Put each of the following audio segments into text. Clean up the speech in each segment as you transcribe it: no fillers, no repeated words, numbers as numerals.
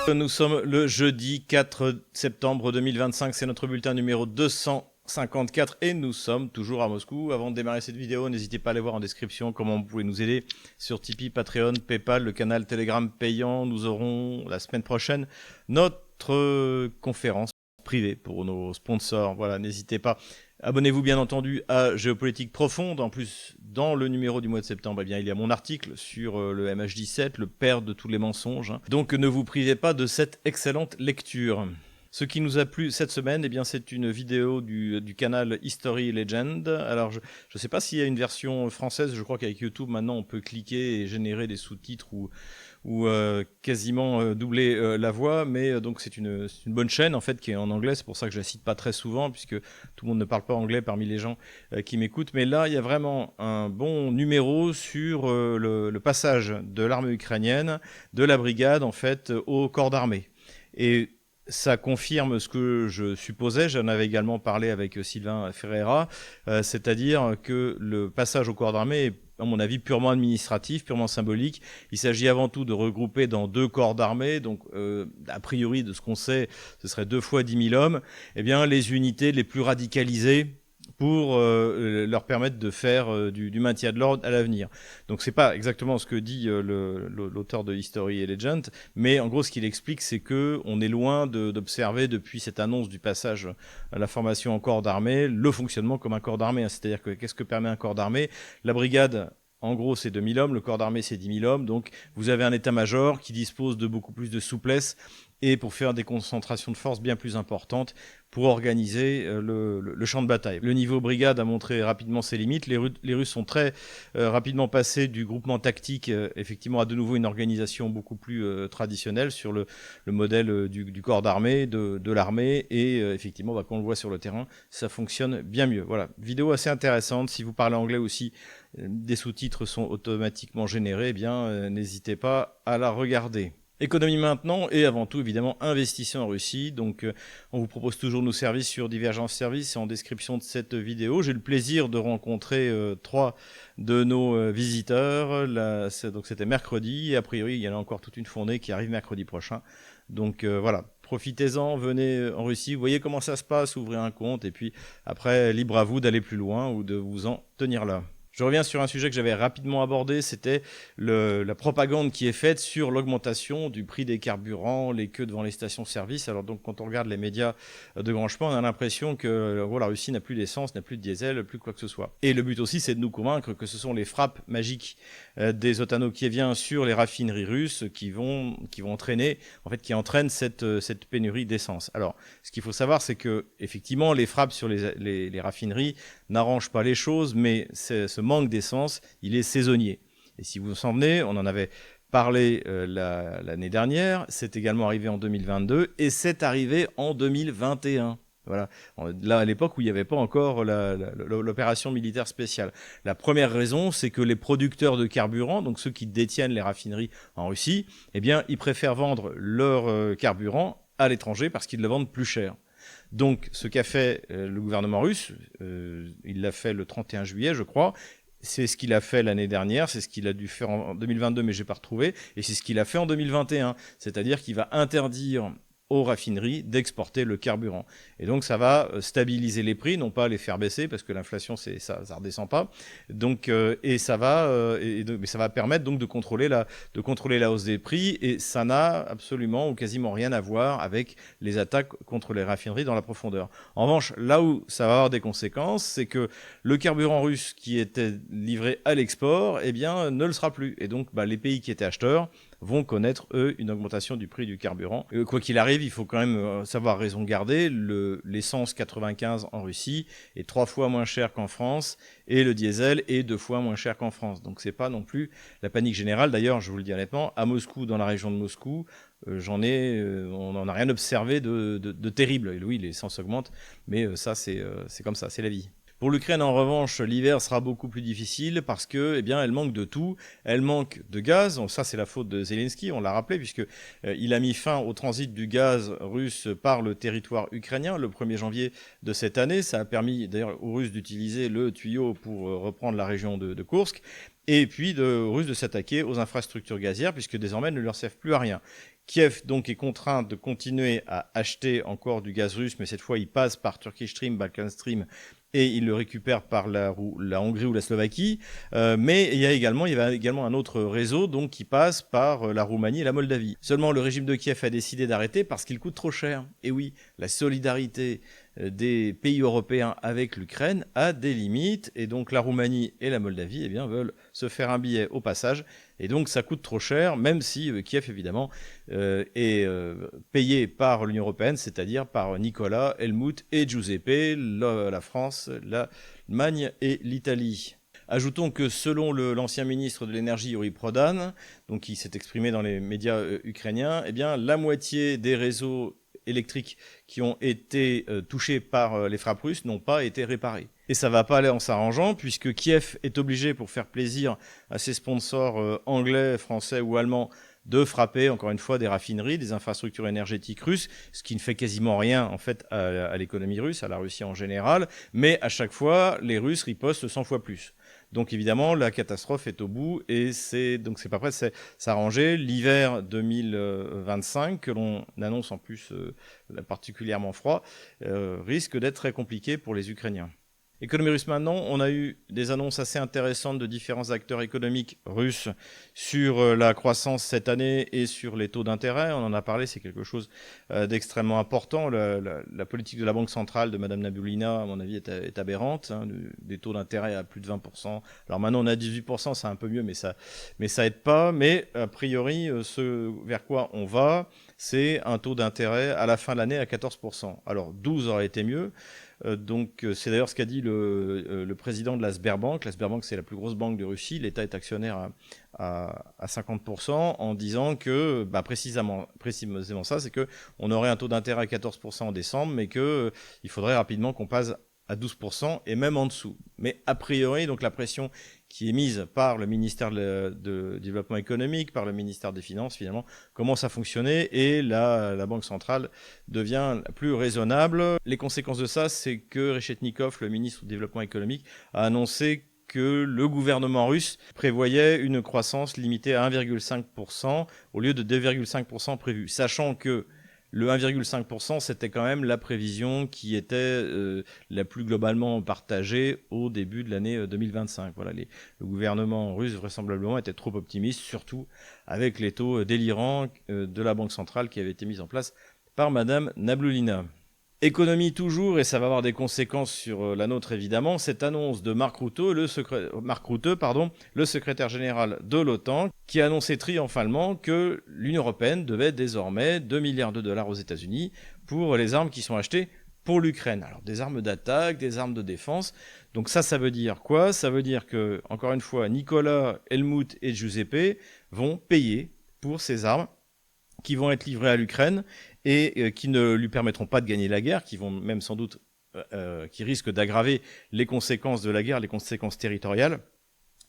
Nous sommes le jeudi 4 septembre 2025, c'est notre bulletin numéro 254 et nous sommes toujours à Moscou. Avant de démarrer cette vidéo, n'hésitez pas à aller voir en description comment vous pouvez nous aider sur Tipeee, Patreon, Paypal, le canal Telegram payant. Nous aurons la semaine prochaine notre conférence privée pour nos sponsors. Voilà, n'hésitez pas. Abonnez-vous bien entendu à Géopolitique Profonde. En plus, dans le numéro du mois de septembre, eh bien, il y a mon article sur le MH17, le père de tous les mensonges. Donc ne vous privez pas de cette excellente lecture. Ce qui nous a plu cette semaine, eh bien, c'est une vidéo du canal History Legend. Alors, je ne sais pas s'il y a une version française. Je crois qu'avec YouTube, maintenant, on peut cliquer et générer des sous-titres ou quasiment doubler la voix, mais donc c'est une bonne chaîne en fait qui est en anglais, c'est pour ça que je la cite pas très souvent puisque tout le monde ne parle pas anglais parmi les gens qui m'écoutent, mais là il y a vraiment un bon numéro sur le passage de l'armée ukrainienne, de la brigade en fait au corps d'armée. Et ça confirme ce que je supposais, j'en avais également parlé avec Sylvain Ferreira, c'est-à-dire que le passage au corps d'armée est à mon avis, purement administratif, purement symbolique. Il s'agit avant tout de regrouper dans 2 corps d'armée, donc a priori, de ce qu'on sait, ce serait 2 fois 10 000 hommes, eh bien, les unités les plus radicalisées pour leur permettre de faire du maintien de l'ordre à l'avenir. Donc c'est pas exactement ce que dit l'auteur de History et Legend, mais en gros ce qu'il explique c'est que on est loin d'observer depuis cette annonce du passage à la formation en corps d'armée le fonctionnement comme un corps d'armée. C'est-à-dire que qu'est-ce que permet un corps d'armée? La brigade, en gros, c'est 2 000 hommes, le corps d'armée, c'est 10 000 hommes. Donc, vous avez un état-major qui dispose de beaucoup plus de souplesse et pour faire des concentrations de force bien plus importantes pour organiser le champ de bataille. Le niveau brigade a montré rapidement ses limites. Les Russes sont très rapidement passés du groupement tactique, effectivement, à de nouveau une organisation beaucoup plus traditionnelle sur le modèle du corps d'armée, de l'armée. Et effectivement, quand on le voit sur le terrain, ça fonctionne bien mieux. Voilà, vidéo assez intéressante. Si vous parlez anglais aussi, des sous-titres sont automatiquement générés, eh bien, n'hésitez pas à la regarder. Économie maintenant et avant tout évidemment investissez en Russie. Donc on vous propose toujours nos services sur Divergence Service et en description de cette vidéo. J'ai le plaisir de rencontrer 3 de nos visiteurs. Donc c'était mercredi et a priori il y en a encore toute une fournée qui arrive mercredi prochain. Donc voilà, profitez-en, venez en Russie, vous voyez comment ça se passe, ouvrez un compte et puis après libre à vous d'aller plus loin ou de vous en tenir là. Je reviens sur un sujet que j'avais rapidement abordé, c'était la propagande qui est faite sur l'augmentation du prix des carburants, les queues devant les stations-service. Alors donc quand on regarde les médias de grand chemin, on a l'impression que la Russie n'a plus d'essence, n'a plus de diesel, plus quoi que ce soit. Et le but aussi, c'est de nous convaincre que ce sont les frappes magiques des otano-kieviens sur les raffineries russes qui vont entraîner, en fait, qui entraînent cette pénurie d'essence. Alors, ce qu'il faut savoir, c'est que effectivement, les frappes sur les raffineries n'arrangent pas les choses, mais ce manque d'essence, il est saisonnier. Et si vous vous souvenez, on en avait parlé l'année dernière, c'est également arrivé en 2022 et c'est arrivé en 2021. Voilà. Là, à l'époque où il n'y avait pas encore l'opération militaire spéciale. La première raison, c'est que les producteurs de carburant, donc ceux qui détiennent les raffineries en Russie, eh bien, ils préfèrent vendre leur carburant à l'étranger parce qu'ils le vendent plus cher. Donc, ce qu'a fait le gouvernement russe, il l'a fait le 31 juillet, je crois, c'est ce qu'il a fait l'année dernière, c'est ce qu'il a dû faire en 2022, mais je n'ai pas retrouvé, et c'est ce qu'il a fait en 2021, c'est-à-dire qu'il va interdire aux raffineries d'exporter le carburant. Et donc ça va stabiliser les prix, non pas les faire baisser, parce que l'inflation, ça redescend pas. Donc, mais ça va permettre donc de contrôler la hausse des prix, et ça n'a absolument ou quasiment rien à voir avec les attaques contre les raffineries dans la profondeur. En revanche, là où ça va avoir des conséquences, c'est que le carburant russe qui était livré à l'export, eh bien, ne le sera plus. Et donc, les pays qui étaient acheteurs vont connaître, eux, une augmentation du prix du carburant. Quoi qu'il arrive, il faut quand même savoir raison garder. L'essence 95 en Russie est 3 fois moins cher qu'en France et le diesel est 2 fois moins cher qu'en France. Donc c'est pas non plus la panique générale. D'ailleurs, je vous le dis honnêtement, à Moscou, dans la région de Moscou, on n'en a rien observé de terrible. Et oui, l'essence augmente, mais ça c'est comme ça, c'est la vie. Pour l'Ukraine, en revanche, l'hiver sera beaucoup plus difficile parce que, eh bien, elle manque de tout. Elle manque de gaz. Donc ça, c'est la faute de Zelensky, on l'a rappelé, puisque il a mis fin au transit du gaz russe par le territoire ukrainien le 1er janvier de cette année. Ça a permis d'ailleurs aux Russes d'utiliser le tuyau pour reprendre la région de Koursk. Et puis aux Russes de s'attaquer aux infrastructures gazières, puisque désormais, elles ne leur servent plus à rien. Kiev donc est contraint de continuer à acheter encore du gaz russe, mais cette fois il passe par Turkish Stream, Balkan Stream, et il le récupère par la Hongrie ou la Slovaquie. Mais il y avait également un autre réseau donc, qui passe par la Roumanie et la Moldavie. Seulement le régime de Kiev a décidé d'arrêter parce qu'il coûte trop cher. Et oui, la solidarité des pays européens avec l'Ukraine a des limites, et donc la Roumanie et la Moldavie veulent se faire un billet au passage, et donc ça coûte trop cher, même si Kiev évidemment est payé par l'Union européenne, c'est-à-dire par Nicolas, Helmut et Giuseppe, la France, l'Allemagne et l'Italie. Ajoutons que selon l'ancien ministre de l'énergie Yuri Prodan, donc qui s'est exprimé dans les médias ukrainiens, la moitié des réseaux électriques qui ont été touchés par les frappes russes n'ont pas été réparés. Et ça ne va pas aller en s'arrangeant, puisque Kiev est obligé, pour faire plaisir à ses sponsors anglais, français ou allemands, de frapper, encore une fois, des raffineries, des infrastructures énergétiques russes, ce qui ne fait quasiment rien, en fait, à l'économie russe, à la Russie en général, mais à chaque fois, les Russes ripostent 100 fois plus. Donc évidemment, la catastrophe est au bout, et c'est pas prêt de s'arranger. L'hiver 2025, que l'on annonce en plus particulièrement froid, risque d'être très compliqué pour les Ukrainiens. Économie russe maintenant, on a eu des annonces assez intéressantes de différents acteurs économiques russes sur la croissance cette année et sur les taux d'intérêt. On en a parlé, c'est quelque chose d'extrêmement important. La politique de la Banque centrale de Mme Nabiullina, à mon avis, est aberrante. Des taux d'intérêt à plus de 20%. Alors maintenant, on a 18%, c'est un peu mieux, mais ça aide pas. Mais a priori, ce vers quoi on va, c'est un taux d'intérêt à la fin de l'année à 14%. Alors 12 aurait été mieux. Donc c'est d'ailleurs ce qu'a dit le président de la Sberbank. La Sberbank, c'est la plus grosse banque de Russie. L'État est actionnaire à 50% en disant que précisément ça, c'est qu'on aurait un taux d'intérêt à 14% en décembre, mais qu'il faudrait rapidement qu'on passe à 12% et même en dessous. Mais a priori, donc la pression qui est mise par le ministère de Développement économique, par le ministère des Finances, finalement, commence à fonctionner et la Banque centrale devient plus raisonnable. Les conséquences de ça, c'est que Reshetnikov, le ministre du Développement économique, a annoncé que le gouvernement russe prévoyait une croissance limitée à 1,5% au lieu de 2,5% prévu, sachant que le 1,5%, c'était quand même la prévision qui était la plus globalement partagée au début de l'année 2025. Voilà, le gouvernement russe vraisemblablement était trop optimiste, surtout avec les taux délirants de la Banque centrale qui avaient été mis en place par Mme Nabiullina. Économie toujours, et ça va avoir des conséquences sur la nôtre évidemment, cette annonce de Mark Rutte, le secrétaire général de l'OTAN, qui a annoncé triomphalement que l'Union européenne devait désormais 2 milliards de dollars aux États-Unis pour les armes qui sont achetées pour l'Ukraine. Alors des armes d'attaque, des armes de défense. Donc ça veut dire quoi? Ça veut dire que, encore une fois, Nicolas, Helmut et Giuseppe vont payer pour ces armes qui vont être livrées à l'Ukraine et qui ne lui permettront pas de gagner la guerre, qui vont même sans doute, qui risquent d'aggraver les conséquences de la guerre, les conséquences territoriales,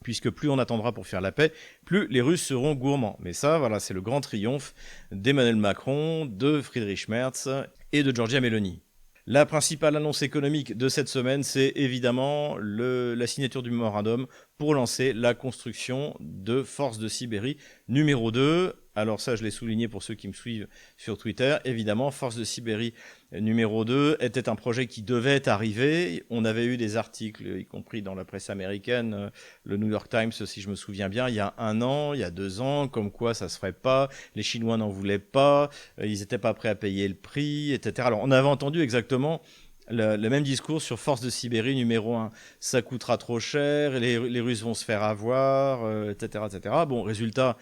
puisque plus on attendra pour faire la paix, plus les Russes seront gourmands. Mais ça, voilà, c'est le grand triomphe d'Emmanuel Macron, de Friedrich Merz et de Giorgia Meloni. La principale annonce économique de cette semaine, c'est évidemment la signature du mémorandum pour lancer la construction de Force de Sibérie numéro 2. Alors ça, je l'ai souligné pour ceux qui me suivent sur Twitter. Évidemment, Force de Sibérie numéro 2 était un projet qui devait arriver. On avait eu des articles, y compris dans la presse américaine, le New York Times, si je me souviens bien, il y a 1 an, il y a 2 ans, comme quoi ça se ferait pas, les Chinois n'en voulaient pas, ils n'étaient pas prêts à payer le prix, etc. Alors on avait entendu exactement le même discours sur Force de Sibérie numéro 1. Ça coûtera trop cher, les Russes vont se faire avoir, etc., etc. Bon, résultat,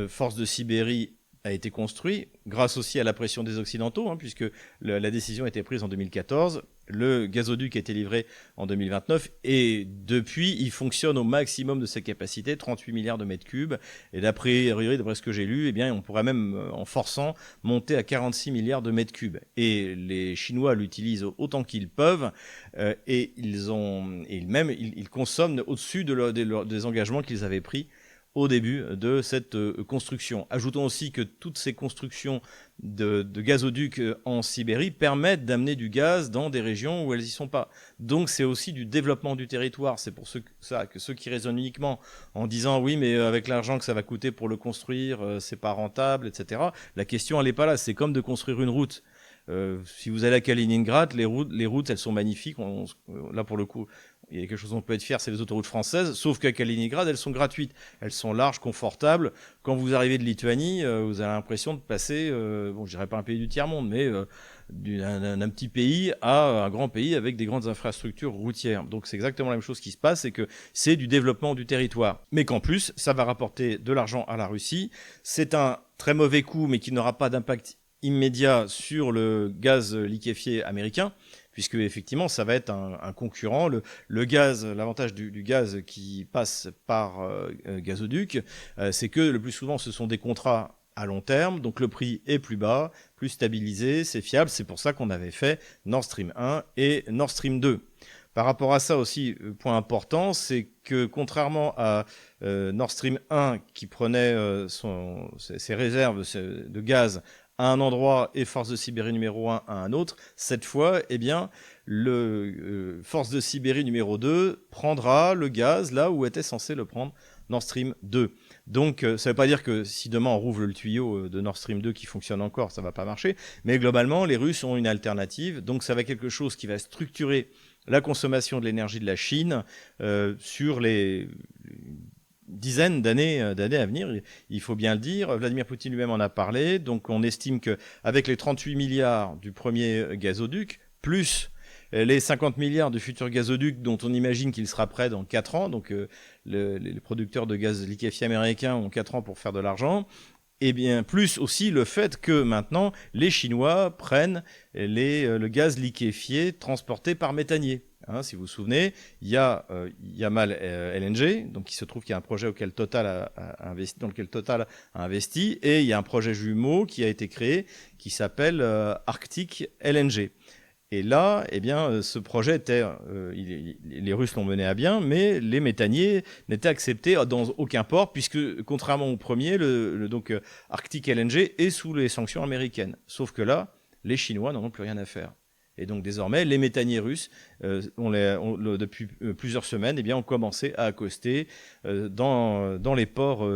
Force de Sibérie a été construit grâce aussi à la pression des Occidentaux, hein, puisque la décision a été prise en 2014. Le gazoduc a été livré en 2029 et depuis, il fonctionne au maximum de ses capacités, 38 milliards de mètres cubes. Et d'après ce que j'ai lu, eh bien, on pourrait même, en forçant, monter à 46 milliards de mètres cubes. Et les Chinois l'utilisent autant qu'ils peuvent et ils consomment au-dessus des engagements qu'ils avaient pris au début de cette construction. Ajoutons aussi que toutes ces constructions de gazoducs en Sibérie permettent d'amener du gaz dans des régions où elles n'y sont pas. Donc c'est aussi du développement du territoire. C'est pour ça que ceux qui raisonnent uniquement en disant oui mais avec l'argent que ça va coûter pour le construire, c'est pas rentable, etc. La question elle n'est pas là. C'est comme de construire une route. Si vous allez à Kaliningrad, les routes elles sont magnifiques. Là pour le coup, il y a quelque chose dont on peut être fier, c'est les autoroutes françaises, sauf qu'à Kaliningrad, elles sont gratuites. Elles sont larges, confortables. Quand vous arrivez de Lituanie, vous avez l'impression de passer, bon, je dirais pas un pays du tiers-monde, mais d'un petit pays à un grand pays avec des grandes infrastructures routières. Donc c'est exactement la même chose qui se passe, c'est que c'est du développement du territoire. Mais qu'en plus, ça va rapporter de l'argent à la Russie. C'est un très mauvais coup, mais qui n'aura pas d'impact immédiat sur le gaz liquéfié américain, puisque effectivement ça va être un concurrent. Le gaz, l'avantage du gaz qui passe par gazoduc, c'est que le plus souvent ce sont des contrats à long terme, donc le prix est plus bas, plus stabilisé, c'est fiable. C'est pour ça qu'on avait fait Nord Stream 1 et Nord Stream 2. Par rapport à ça aussi, point important, c'est que contrairement à Nord Stream 1 qui prenait ses réserves de gaz à un endroit et Force de Sibérie numéro 1 à un autre, cette fois, eh bien, le Force de Sibérie numéro 2 prendra le gaz là où était censé le prendre Nord Stream 2. Donc, ça ne veut pas dire que si demain on rouvre le tuyau de Nord Stream 2 qui fonctionne encore, ça ne va pas marcher. Mais globalement, les Russes ont une alternative. Donc, ça va être quelque chose qui va structurer la consommation de l'énergie de la Chine sur les dizaines d'années à venir, il faut bien le dire. Vladimir Poutine lui-même en a parlé. Donc on estime qu'avec les 38 milliards du premier gazoduc, plus les 50 milliards du futur gazoduc dont on imagine qu'il sera prêt dans 4 ans, donc les producteurs de gaz liquéfié américains ont 4 ans pour faire de l'argent, et bien plus aussi le fait que maintenant les Chinois prennent le gaz liquéfié transporté par méthanier. Hein, si vous vous souvenez, il y a Yamal LNG, donc il se trouve qu'il y a un projet dans lequel Total a investi, et il y a un projet jumeau qui a été créé qui s'appelle Arctic LNG. Et là, eh bien, ce projet était, les Russes l'ont mené à bien, mais les méthaniers n'étaient acceptés dans aucun port, puisque contrairement au premier, donc Arctic LNG est sous les sanctions américaines. Sauf que là, les Chinois n'en ont plus rien à faire. Et donc désormais, les méthaniers russes, depuis plusieurs semaines, eh bien, ont commencé à accoster dans les ports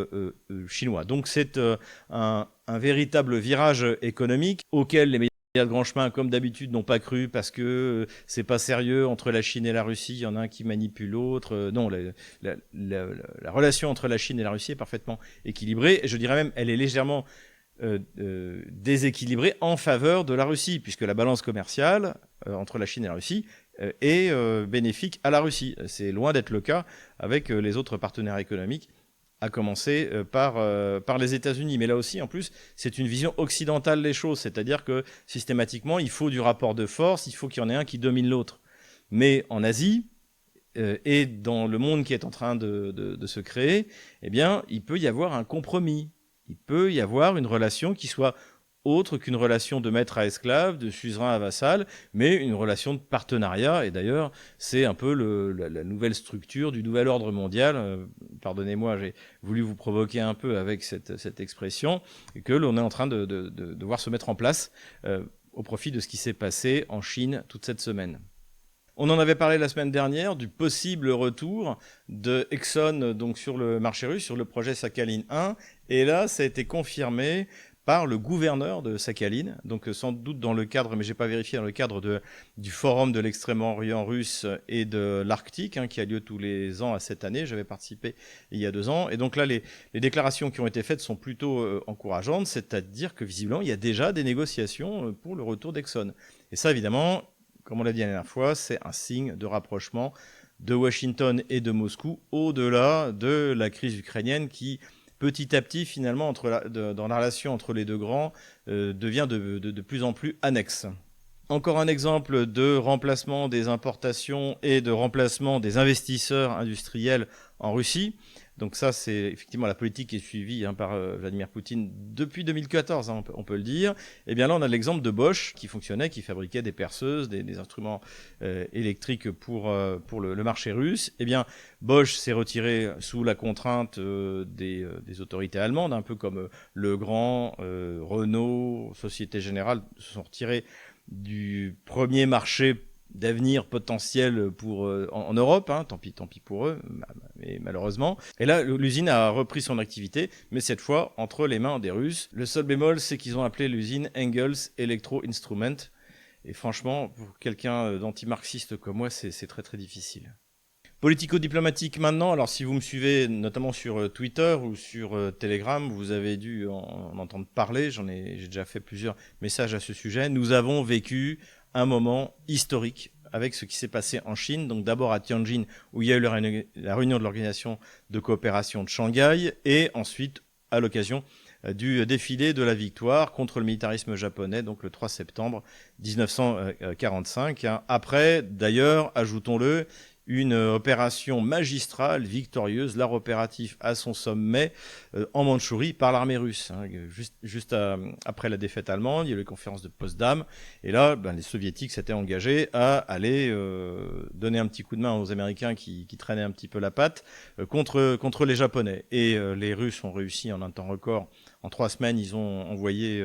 chinois. Donc c'est un véritable virage économique auquel les médias de grand chemin, comme d'habitude, n'ont pas cru parce que c'est pas sérieux entre la Chine et la Russie, il y en a un qui manipule l'autre. Non, la relation entre la Chine et la Russie est parfaitement équilibrée. Et je dirais même, elle est légèrement déséquilibrée en faveur de la Russie, puisque la balance commerciale entre la Chine et la Russie est bénéfique à la Russie. C'est loin d'être le cas avec les autres partenaires économiques, à commencer par les États-Unis. Mais là aussi, en plus, c'est une vision occidentale des choses, c'est-à-dire que systématiquement, il faut du rapport de force, il faut qu'il y en ait un qui domine l'autre. Mais en Asie, et dans le monde qui est en train de se créer, eh bien, il peut y avoir un compromis. Il peut y avoir une relation qui soit autre qu'une relation de maître à esclave, de suzerain à vassal, mais une relation de partenariat. Et d'ailleurs, c'est un peu la nouvelle structure du nouvel ordre mondial. Pardonnez-moi, j'ai voulu vous provoquer un peu avec cette expression, et que l'on est en train de voir se mettre en place au profit de ce qui s'est passé en Chine toute cette semaine. On en avait parlé la semaine dernière du possible retour de Exxon donc sur le marché russe, sur le projet Sakhalin 1. Et là, ça a été confirmé par le gouverneur de Sakhalin, donc sans doute dans le cadre, mais j'ai pas vérifié, dans le cadre du forum de l'extrême-orient russe et de l'Arctique, qui a lieu tous les ans à cette année. J'avais participé il y a 2 ans. Et donc là, les déclarations qui ont été faites sont plutôt encourageantes, c'est-à-dire que visiblement, il y a déjà des négociations pour le retour d'Exxon. Et ça, évidemment, comme on l'a dit la dernière fois, c'est un signe de rapprochement de Washington et de Moscou au-delà de la crise ukrainienne qui petit à petit, finalement, dans la relation entre les deux grands, devient de plus en plus annexe. Encore un exemple de remplacement des importations et de remplacement des investisseurs industriels en Russie. Donc ça, c'est effectivement la politique qui est suivie par Vladimir Poutine depuis 2014, on peut le dire. Et bien là, on a l'exemple de Bosch qui fonctionnait, qui fabriquait des perceuses, des instruments électriques pour le marché russe. Et bien, Bosch s'est retiré sous la contrainte des autorités allemandes, un peu comme Legrand, Renault, Société Générale se sont retirés du premier marché d'avenir potentiel en Europe, tant pis pour eux, mais malheureusement. Et là, l'usine a repris son activité, mais cette fois entre les mains des Russes. Le seul bémol, c'est qu'ils ont appelé l'usine Engels Electro Instrument. Et franchement, pour quelqu'un d'anti-marxiste comme moi, c'est très très difficile. Politico-diplomatique maintenant, alors si vous me suivez notamment sur Twitter ou sur Telegram, vous avez dû en entendre parler, j'ai déjà fait plusieurs messages à ce sujet. Nous avons vécu un moment historique avec ce qui s'est passé en Chine, donc d'abord à Tianjin où il y a eu la réunion de l'organisation de coopération de Shanghai et ensuite à l'occasion du défilé de la victoire contre le militarisme japonais, donc le 3 septembre 1945. Après, d'ailleurs, ajoutons-le, une opération magistrale, victorieuse, l'art opératif à son sommet en Mandchourie par l'armée russe. Juste après la défaite allemande, il y a eu les conférences de Potsdam, et là, les soviétiques s'étaient engagés à aller donner un petit coup de main aux Américains qui traînaient un petit peu la patte contre les Japonais. Et les Russes ont réussi en un temps record. En 3 semaines, ils ont envoyé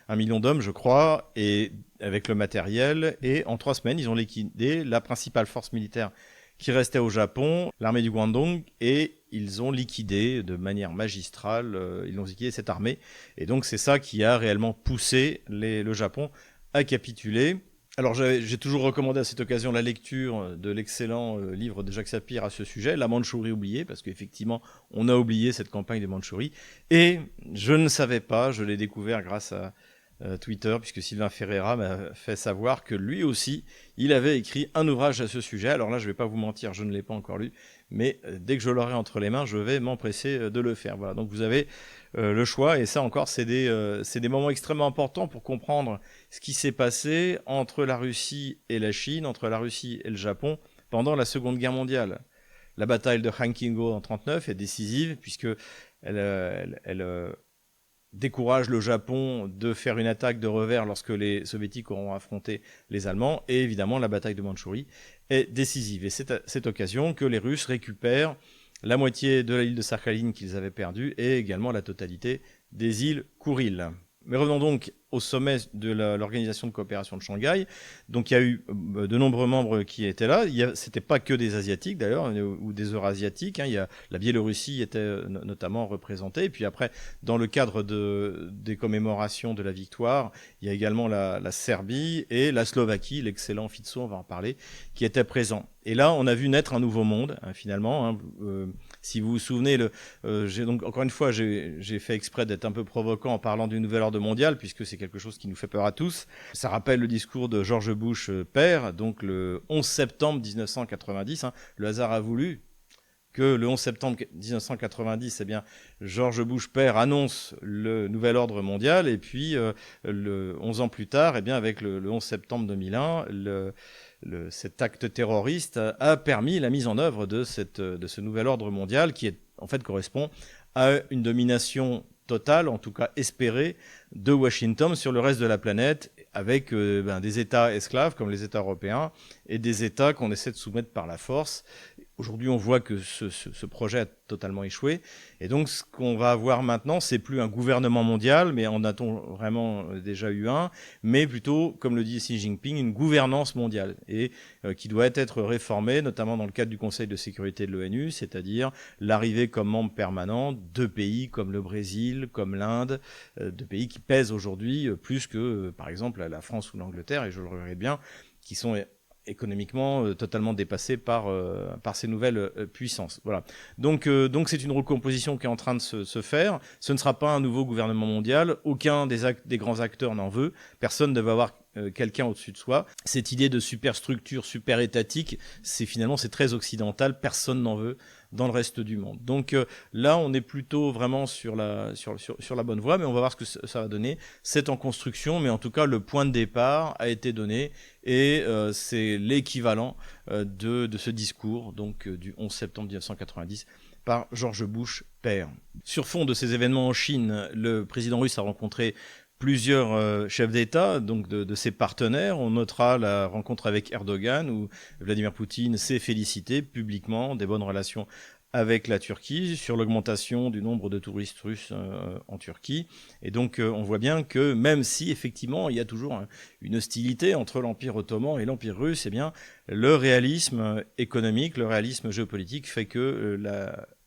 1 million d'hommes, je crois, et avec le matériel, et en 3 semaines, ils ont liquidé la principale force militaire qui restait au Japon, l'armée du Guandong, et ils ont liquidé de manière magistrale, ils ont liquidé cette armée. Et donc c'est ça qui a réellement poussé le Japon à capituler. Alors j'ai toujours recommandé à cette occasion la lecture de l'excellent livre de Jacques Sapir à ce sujet, La Mandchourie oubliée, parce qu'effectivement on a oublié cette campagne de Mandchourie. Et je ne savais pas, je l'ai découvert grâce à Twitter, puisque Sylvain Ferreira m'a fait savoir que lui aussi, il avait écrit un ouvrage à ce sujet. Alors là, je ne vais pas vous mentir, je ne l'ai pas encore lu, mais dès que je l'aurai entre les mains, je vais m'empresser de le faire. Voilà, donc vous avez le choix, et ça encore, c'est des moments extrêmement importants pour comprendre ce qui s'est passé entre la Russie et la Chine, entre la Russie et le Japon, pendant la Seconde Guerre mondiale. La bataille de Hankingo en 1939 est décisive, puisque elle décourage le Japon de faire une attaque de revers lorsque les Soviétiques auront affronté les Allemands. Et évidemment, la bataille de Mandchourie est décisive. Et c'est à cette occasion que les Russes récupèrent la moitié de l'île de Sakhaline qu'ils avaient perdue et également la totalité des îles Kouril. Mais revenons donc au sommet de l'Organisation de coopération de Shanghai. Donc il y a eu de nombreux membres qui étaient là. C'était pas que des Asiatiques d'ailleurs, ou des Eurasiatiques. La Biélorussie était notamment représentée. Et puis après, dans le cadre des commémorations de la victoire, il y a également la Serbie et la Slovaquie, l'excellent Fico, on va en parler, qui étaient présents. Et là, on a vu naître un nouveau monde, finalement. Si vous vous souvenez, donc encore une fois, j'ai fait exprès d'être un peu provocant en parlant du nouvel ordre mondial, puisque c'est quelque chose qui nous fait peur à tous. Ça rappelle le discours de George Bush père, donc le 11 septembre 1990. Le hasard a voulu que le 11 septembre 1990, eh bien, George Bush père annonce le nouvel ordre mondial, et puis 11 ans plus tard, eh bien, avec le 11 septembre 2001, cet acte terroriste a permis la mise en œuvre de ce nouvel ordre mondial qui en fait correspond à une domination totale, en tout cas espérée, de Washington sur le reste de la planète, avec des États esclaves comme les États européens et des États qu'on essaie de soumettre par la force. Aujourd'hui, on voit que ce projet a totalement échoué. Et donc, ce qu'on va avoir maintenant, c'est plus un gouvernement mondial, mais en a-t-on vraiment déjà eu un, mais plutôt, comme le dit Xi Jinping, une gouvernance mondiale, et qui doit être réformée, notamment dans le cadre du Conseil de sécurité de l'ONU, c'est-à-dire l'arrivée comme membre permanent de pays comme le Brésil, comme l'Inde, de pays qui pèsent aujourd'hui plus que, par exemple, la France ou l'Angleterre, et je le regrette bien, qui sont économiquement totalement dépassés par ces nouvelles puissances. Voilà. Donc c'est une recomposition qui est en train de se faire. Ce ne sera pas un nouveau gouvernement mondial. Aucun des grands acteurs n'en veut. Personne ne veut avoir quelqu'un au-dessus de soi. Cette idée de superstructure, super étatique, c'est très occidental, personne n'en veut dans le reste du monde. Donc là, on est plutôt vraiment sur la bonne voie, mais on va voir ce que ça va donner. C'est en construction, mais en tout cas, le point de départ a été donné et c'est l'équivalent de ce discours donc du 11 septembre 1990 par George Bush père. Sur fond de ces événements en Chine, le président russe a rencontré plusieurs chefs d'État, donc de ses partenaires. On notera la rencontre avec Erdogan, où Vladimir Poutine s'est félicité publiquement des bonnes relations avec la Turquie, sur l'augmentation du nombre de touristes russes en Turquie. Et donc on voit bien que même si effectivement il y a toujours une hostilité entre l'Empire ottoman et l'Empire russe, eh bien le réalisme économique, le réalisme géopolitique fait que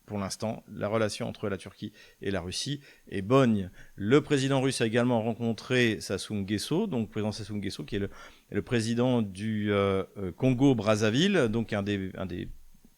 pour l'instant, la relation entre la Turquie et la Russie est bonne. Le président russe a également rencontré Sassou Nguesso, donc président Sassou Nguesso, qui est le président du Congo-Brazzaville, donc un des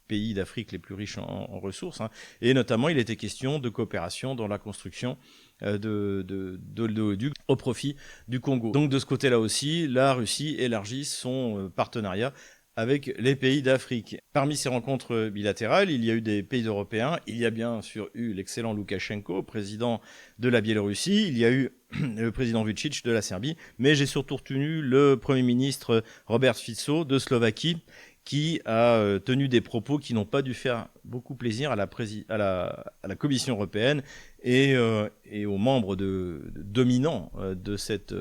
pays d'Afrique les plus riches en ressources. Hein. Et notamment, il était question de coopération dans la construction d'oléoducs au profit du Congo. Donc de ce côté-là aussi, la Russie élargit son partenariat avec les pays d'Afrique. Parmi ces rencontres bilatérales, il y a eu des pays européens, il y a bien sûr eu l'excellent Loukachenko, président de la Biélorussie, il y a eu le président Vučić de la Serbie, mais j'ai surtout retenu le Premier ministre Robert Fico de Slovaquie, qui a tenu des propos qui n'ont pas dû faire beaucoup plaisir à la Commission européenne et aux membres dominants de cette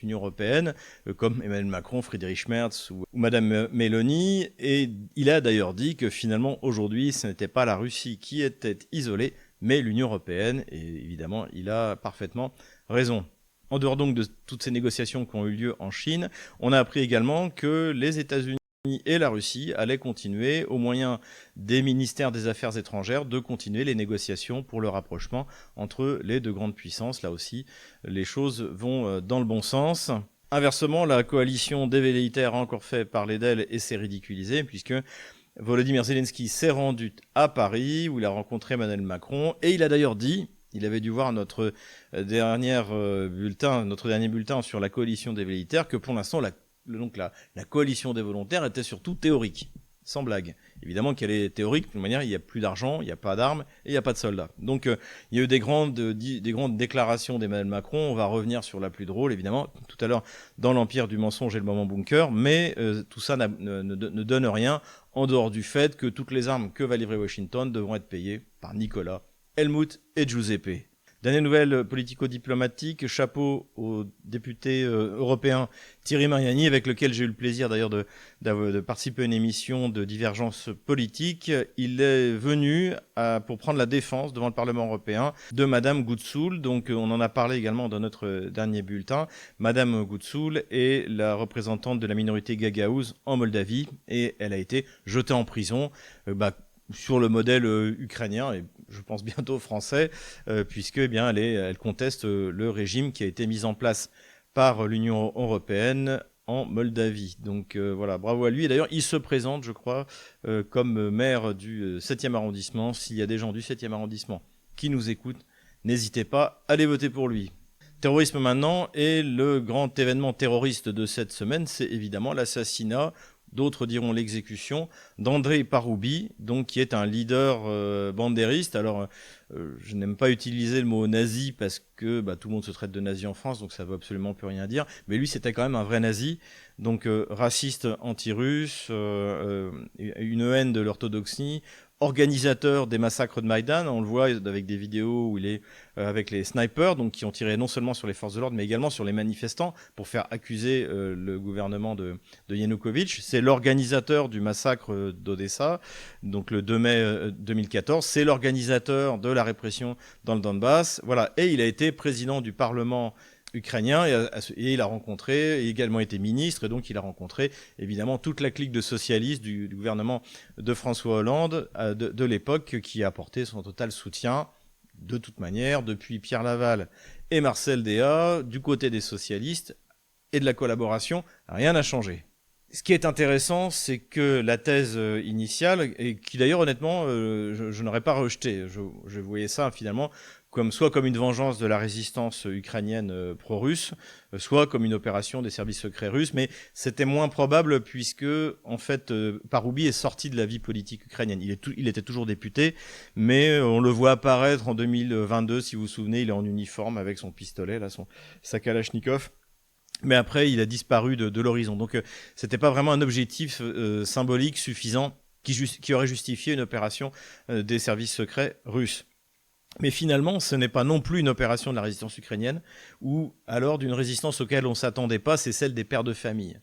Union européenne, comme Emmanuel Macron, Friedrich Merz ou Madame Meloni. Et il a d'ailleurs dit que finalement, aujourd'hui, ce n'était pas la Russie qui était isolée, mais l'Union européenne. Et évidemment, il a parfaitement raison. En dehors donc de toutes ces négociations qui ont eu lieu en Chine, on a appris également que les États-Unis et la Russie allaient continuer, au moyen des ministères des Affaires étrangères, de continuer les négociations pour le rapprochement entre les deux grandes puissances. Là aussi, les choses vont dans le bon sens. Inversement, la coalition des velléitaires a encore fait parler d'elle et s'est ridiculisée, puisque Volodymyr Zelensky s'est rendu à Paris, où il a rencontré Emmanuel Macron, et il a d'ailleurs dit... Il avait dû voir notre dernier bulletin sur la coalition des velléitaires, que pour l'instant, la coalition des volontaires était surtout théorique, sans blague. Évidemment qu'elle est théorique, de toute manière, il n'y a plus d'argent, il n'y a pas d'armes et il n'y a pas de soldats. Donc il y a eu des grandes déclarations d'Emmanuel Macron, on va revenir sur la plus drôle, évidemment, tout à l'heure, dans l'empire du mensonge et le moment bunker, mais tout ça ne donne rien, en dehors du fait que toutes les armes que va livrer Washington devront être payées par Nicolas, Helmut et Giuseppe. Dernière nouvelle politico-diplomatique, chapeau au député européen Thierry Mariani, avec lequel j'ai eu le plaisir d'ailleurs de participer à une émission de divergence politique. Il est venu pour prendre la défense devant le Parlement européen de Madame Gutsoul. Donc on en a parlé également dans notre dernier bulletin. Madame Gutsoul est la représentante de la minorité Gagaouz en Moldavie et elle a été jetée en prison. Sur le modèle ukrainien et je pense bientôt français, puisque elle conteste le régime qui a été mis en place par l'Union européenne en Moldavie. Donc voilà, bravo à lui. Et d'ailleurs, il se présente, je crois, comme maire du 7e arrondissement. S'il y a des gens du 7e arrondissement qui nous écoutent, n'hésitez pas à aller voter pour lui. Terrorisme maintenant, et le grand événement terroriste de cette semaine, c'est évidemment l'assassinat, d'autres diront l'exécution, d'Andrei Paroubi, donc qui est un leader bandériste. Alors, je n'aime pas utiliser le mot nazi parce que tout le monde se traite de nazi en France, donc ça ne veut absolument plus rien dire. Mais lui, c'était quand même un vrai nazi, donc raciste anti-russe, une haine de l'orthodoxie, organisateur des massacres de Maïdan. On le voit avec des vidéos où il est avec les snipers, donc qui ont tiré non seulement sur les forces de l'ordre, mais également sur les manifestants pour faire accuser le gouvernement de Yanukovych. C'est l'organisateur du massacre d'Odessa, donc le 2 mai 2014. C'est l'organisateur de la répression dans le Donbass. Voilà. Et il a été président du Parlement ukrainien et il a rencontré, également été ministre, et donc il a rencontré évidemment toute la clique de socialistes du gouvernement de François Hollande de l'époque, qui a apporté son total soutien. De toute manière, depuis Pierre Laval et Marcel Déat, du côté des socialistes et de la collaboration, rien n'a changé. Ce qui est intéressant, c'est que la thèse initiale, et qui d'ailleurs honnêtement, je n'aurais pas rejeté, je voyais ça finalement soit comme une vengeance de la résistance ukrainienne pro-russe, soit comme une opération des services secrets russes, mais c'était moins probable puisque, en fait, Paroubi est sorti de la vie politique ukrainienne. Il était toujours député, mais on le voit apparaître en 2022, si vous vous souvenez, il est en uniforme avec son pistolet, là, sa Kalachnikov. Mais après, il a disparu de l'horizon. Donc, c'était pas vraiment un objectif symbolique suffisant qui aurait justifié une opération des services secrets russes. Mais finalement, ce n'est pas non plus une opération de la résistance ukrainienne, ou alors d'une résistance auquel on ne s'attendait pas, c'est celle des pères de famille.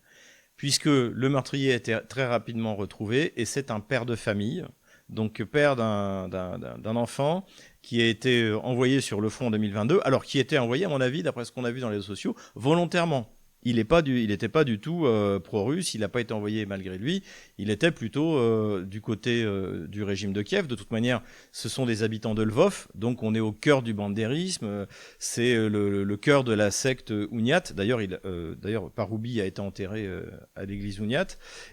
Puisque le meurtrier a été très rapidement retrouvé, et c'est un père de famille, donc père d'un enfant qui a été envoyé sur le front en 2022, alors qui était envoyé, à mon avis, d'après ce qu'on a vu dans les réseaux sociaux, volontairement. Il n'était pas du tout pro-russe, il n'a pas été envoyé malgré lui, il était plutôt du côté du régime de Kiev. De toute manière, ce sont des habitants de Lvov, donc on est au cœur du bandérisme, c'est le cœur de la secte Ouniat. D'ailleurs, Paroubi a été enterré à l'église Ouniat,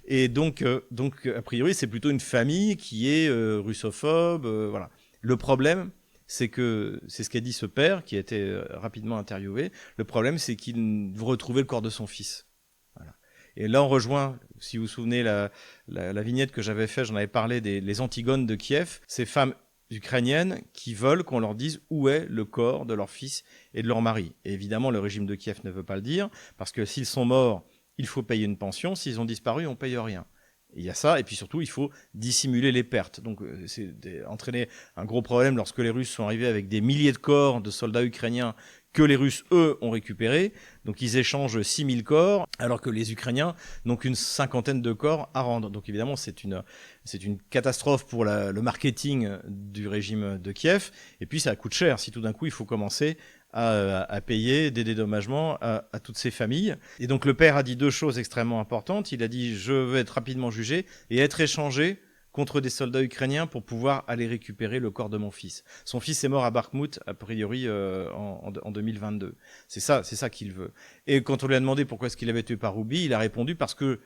et donc a priori, c'est plutôt une famille qui est russophobe, voilà. Le problème, c'est ce qu'a dit ce père qui a été rapidement interviewé. Le problème, c'est qu'il veut retrouver le corps de son fils. Voilà. Et là, on rejoint, si vous vous souvenez, la vignette que j'avais faite, j'en avais parlé les Antigones de Kiev, ces femmes ukrainiennes qui veulent qu'on leur dise où est le corps de leur fils et de leur mari. Et évidemment, le régime de Kiev ne veut pas le dire, parce que s'ils sont morts, il faut payer une pension. S'ils ont disparu, on ne paye rien. Il y a ça, et puis surtout, il faut dissimuler les pertes. Donc, c'est entraîné un gros problème lorsque les Russes sont arrivés avec des milliers de corps de soldats ukrainiens que les Russes, eux, ont récupérés. Donc, ils échangent 6000 corps, alors que les Ukrainiens n'ont qu'une cinquantaine de corps à rendre. Donc, évidemment, c'est une catastrophe pour le marketing du régime de Kiev. Et puis, ça coûte cher si tout d'un coup, il faut commencer à payer des dédommagements à toutes ces familles. Et donc le père a dit deux choses extrêmement importantes. Il a dit « je veux être rapidement jugé et être échangé contre des soldats ukrainiens pour pouvoir aller récupérer le corps de mon fils ». Son fils est mort à Bakhmout, a priori en 2022. C'est ça qu'il veut. Et quand on lui a demandé pourquoi est-ce qu'il avait tué Paroubi, il a répondu « parce que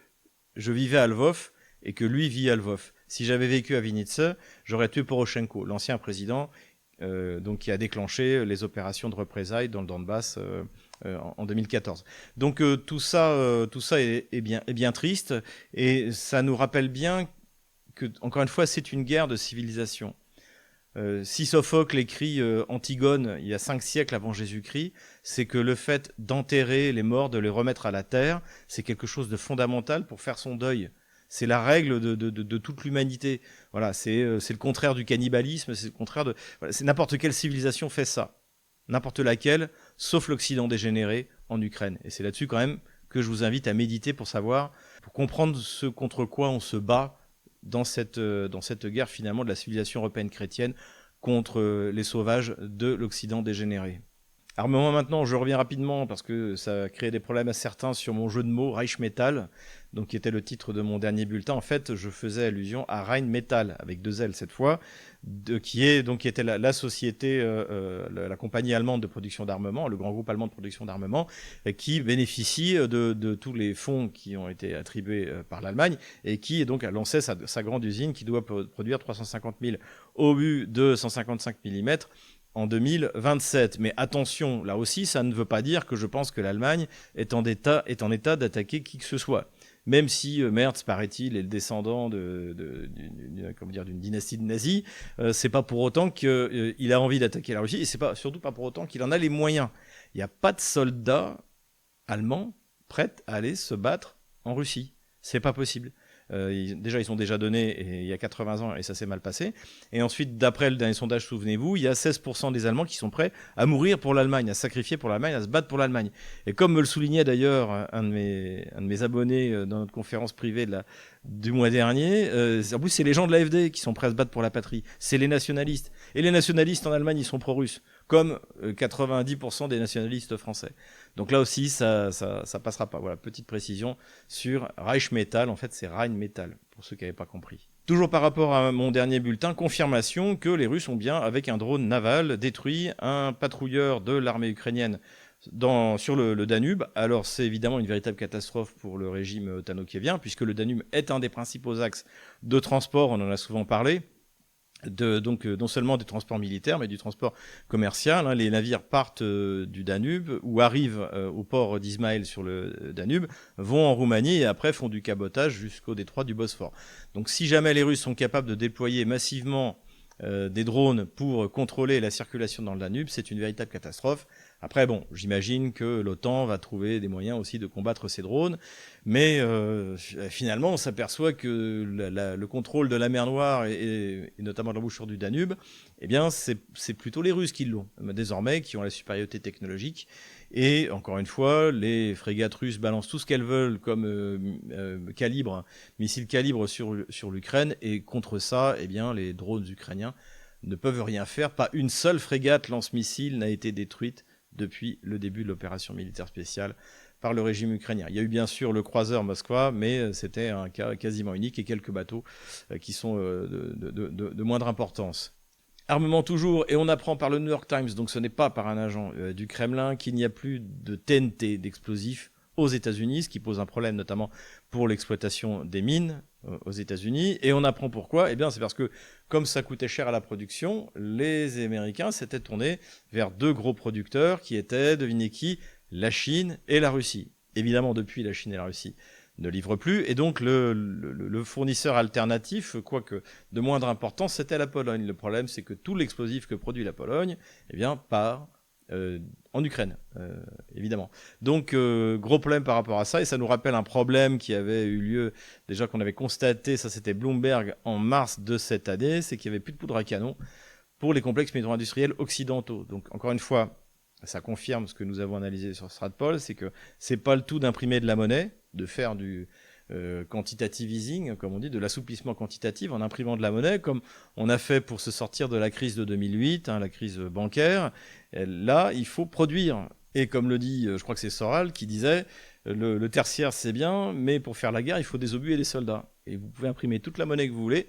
je vivais à Lvov et que lui vit à Lvov. Si j'avais vécu à Vinnytsia, j'aurais tué Poroshenko, l'ancien président, donc qui a déclenché les opérations de représailles dans le Donbass en 2014. Donc tout ça est bien triste, et ça nous rappelle bien que, encore une fois, c'est une guerre de civilisation. Si Sophocle écrit Antigone il y a 5 siècles avant Jésus-Christ, c'est que le fait d'enterrer les morts, de les remettre à la terre, c'est quelque chose de fondamental pour faire son deuil. C'est la règle de toute l'humanité. Voilà, c'est le contraire du cannibalisme, c'est le contraire de... Voilà, c'est n'importe quelle civilisation fait ça. N'importe laquelle, sauf l'Occident dégénéré en Ukraine. Et c'est là-dessus quand même que je vous invite à méditer pour comprendre ce contre quoi on se bat dans cette guerre finalement de la civilisation européenne chrétienne contre les sauvages de l'Occident dégénéré. Alors moi maintenant, je reviens rapidement parce que ça a créé des problèmes à certains sur mon jeu de mots Reichsmetall, donc qui était le titre de mon dernier bulletin. En fait, je faisais allusion à Rheinmetall avec 2 L cette fois, qui était la société, la compagnie allemande de production d'armement, le grand groupe allemand de production d'armement, qui bénéficie de tous les fonds qui ont été attribués par l'Allemagne et qui donc a lancé sa grande usine qui doit produire 350 000 obus de 155 mm en 2027. Mais attention, là aussi, ça ne veut pas dire que je pense que l'Allemagne est en état d'attaquer qui que ce soit. Même si Merz, paraît-il, est le descendant d'une dynastie de nazis, c'est pas pour autant qu'il a envie d'attaquer la Russie, et c'est surtout pas pour autant qu'il en a les moyens. Il n'y a pas de soldats allemands prêts à aller se battre en Russie. C'est pas possible. Ils sont déjà donnés il y a 80 ans et ça s'est mal passé. Et ensuite, d'après le dernier sondage, souvenez-vous, il y a 16% des Allemands qui sont prêts à mourir pour l'Allemagne, à sacrifier pour l'Allemagne, à se battre pour l'Allemagne. Et comme me le soulignait d'ailleurs un de mes abonnés dans notre conférence privée du mois dernier, en plus c'est les gens de l'AfD qui sont prêts à se battre pour la patrie. C'est les nationalistes. Et les nationalistes en Allemagne, ils sont pro-russes, comme 90% des nationalistes français. Donc là aussi, ça passera pas. Voilà, petite précision sur Reichsmetall. En fait, c'est Rheinmetall, pour ceux qui n'avaient pas compris. Toujours par rapport à mon dernier bulletin, confirmation que les Russes ont bien, avec un drone naval, détruit un patrouilleur de l'armée ukrainienne sur le Danube. Alors c'est évidemment une véritable catastrophe pour le régime tano-kievien, puisque le Danube est un des principaux axes de transport, on en a souvent parlé. donc non seulement des transports militaires, mais du transport commercial. Hein. Les navires partent du Danube ou arrivent au port d'Ismaël sur le Danube, vont en Roumanie et après font du cabotage jusqu'au détroit du Bosphore. Donc si jamais les Russes sont capables de déployer massivement des drones pour contrôler la circulation dans le Danube, c'est une véritable catastrophe. Après, bon, j'imagine que l'OTAN va trouver des moyens aussi de combattre ces drones, mais finalement, on s'aperçoit que le contrôle de la mer Noire et notamment de l'embouchure du Danube, eh bien, c'est plutôt les Russes qui l'ont, désormais, qui ont la supériorité technologique. Et encore une fois, les frégates russes balancent tout ce qu'elles veulent comme missiles calibre sur l'Ukraine, et contre ça, eh bien, les drones ukrainiens ne peuvent rien faire. Pas une seule frégate lance-missiles n'a été détruite depuis le début de l'opération militaire spéciale par le régime ukrainien. Il y a eu bien sûr le croiseur Moskva, mais c'était un cas quasiment unique, et quelques bateaux qui sont de moindre importance. Armement toujours, et on apprend par le New York Times, donc ce n'est pas par un agent du Kremlin, qu'il n'y a plus de TNT, d'explosifs, aux États-Unis, ce qui pose un problème notamment pour l'exploitation des mines aux États-Unis. Et on apprend pourquoi. Eh bien, c'est parce que, comme ça coûtait cher à la production, les Américains s'étaient tournés vers deux gros producteurs qui étaient, devinez qui, la Chine et la Russie. Évidemment, depuis, la Chine et la Russie ne livrent plus, et donc le fournisseur alternatif, quoique de moindre importance, c'était la Pologne. Le problème, c'est que tout l'explosif que produit la Pologne, eh bien, part en Ukraine, évidemment. Donc, gros problème par rapport à ça, et ça nous rappelle un problème qui avait eu lieu, déjà qu'on avait constaté, ça c'était Bloomberg en mars de cette année, c'est qu'il n'y avait plus de poudre à canon pour les complexes militaro-industriels occidentaux. Donc, encore une fois, ça confirme ce que nous avons analysé sur Stratpol, c'est que c'est pas le tout d'imprimer de la monnaie, de faire du quantitative easing, comme on dit, de l'assouplissement quantitatif en imprimant de la monnaie, comme on a fait pour se sortir de la crise de 2008, la crise bancaire. Et là, il faut produire. Et comme le dit, je crois que c'est Soral qui disait, le tertiaire c'est bien, mais pour faire la guerre, il faut des obus et des soldats. Et vous pouvez imprimer toute la monnaie que vous voulez,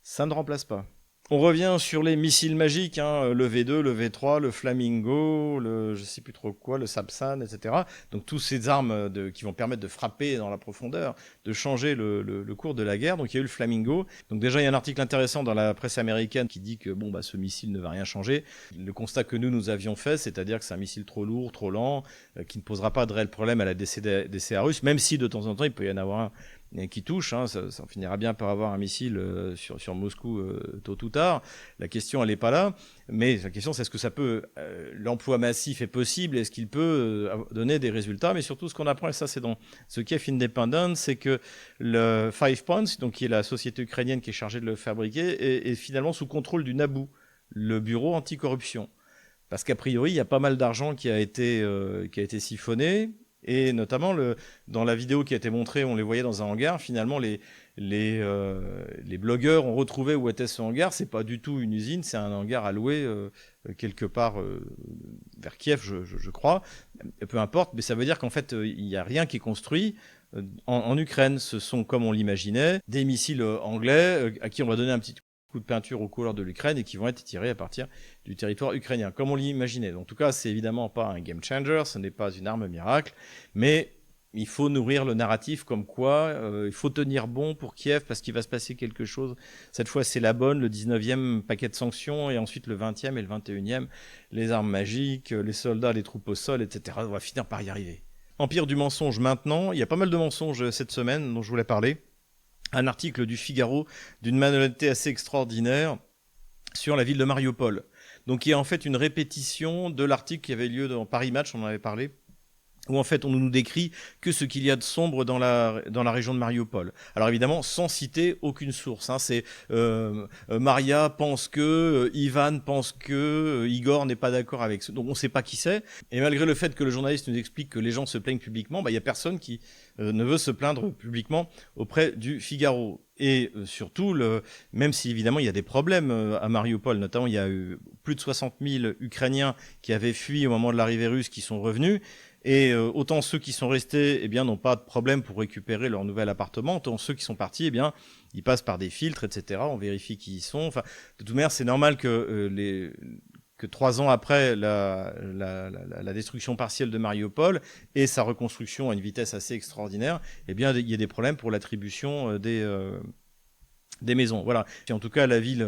ça ne remplace pas. On revient sur les missiles magiques, le V2, le V3, le Flamingo, le je sais plus trop quoi, le Sapsan, etc. Donc toutes ces armes qui vont permettre de frapper dans la profondeur, de changer le cours de la guerre. Donc il y a eu le Flamingo. Donc déjà il y a un article intéressant dans la presse américaine qui dit que ce missile ne va rien changer. Le constat que nous avions fait, c'est-à-dire que c'est un missile trop lourd, trop lent, qui ne posera pas de réel problème à la DCA russe, même si de temps en temps il peut y en avoir un qui touche, ça finira bien par avoir un missile sur Moscou tôt ou tard. La question, elle n'est pas là, mais la question, c'est est-ce que ça peut, l'emploi massif est possible, est-ce qu'il peut donner des résultats, mais surtout ce qu'on apprend, et ça c'est dans ce Kiev Independent, c'est que le Five Points, donc qui est la société ukrainienne qui est chargée de le fabriquer, est finalement sous contrôle du NABU, le bureau anticorruption. Parce qu'a priori, il y a pas mal d'argent qui a été siphonné. Et notamment, dans la vidéo qui a été montrée, on les voyait dans un hangar. Finalement, les blogueurs ont retrouvé où était ce hangar. C'est pas du tout une usine, c'est un hangar alloué quelque part vers Kiev, je crois. Peu importe, mais ça veut dire qu'en fait, il n'y a rien qui est construit en Ukraine. Ce sont, comme on l'imaginait, des missiles anglais à qui on va donner un petit coup de peinture aux couleurs de l'Ukraine et qui vont être tirés à partir du territoire ukrainien, comme on l'imaginait. En tout cas, c'est évidemment pas un game changer, ce n'est pas une arme miracle, mais il faut nourrir le narratif comme quoi il faut tenir bon pour Kiev parce qu'il va se passer quelque chose. Cette fois, c'est la bonne, le 19e paquet de sanctions, et ensuite le 20e et le 21e, les armes magiques, les soldats, les troupes au sol, etc. On va finir par y arriver. Empire du mensonge maintenant, il y a pas mal de mensonges cette semaine dont je voulais parler. Un article du Figaro d'une malhonnêteté assez extraordinaire sur la ville de Mariupol. Donc il y a en fait une répétition de l'article qui avait lieu dans Paris Match, on en avait parlé, où en fait on nous décrit que ce qu'il y a de sombre dans la région de Mariupol. Alors évidemment, sans citer aucune source. C'est Maria pense que, Ivan pense que, Igor n'est pas d'accord avec ce. Donc on ne sait pas qui c'est. Et malgré le fait que le journaliste nous explique que les gens se plaignent publiquement, il n'y a personne qui ne veut se plaindre publiquement auprès du Figaro. Et surtout, même si évidemment il y a des problèmes à Mariupol, notamment il y a eu plus de 60 000 Ukrainiens qui avaient fui au moment de l'arrivée russe qui sont revenus. Et autant ceux qui sont restés n'ont pas de problème pour récupérer leur nouvel appartement, autant ceux qui sont partis, ils passent par des filtres, etc. On vérifie qui ils sont. Enfin, de toute manière, c'est normal que 3 ans après la destruction partielle de Mariupol et sa reconstruction à une vitesse assez extraordinaire, il y a des problèmes pour l'attribution Des maisons, voilà. Et en tout cas, la ville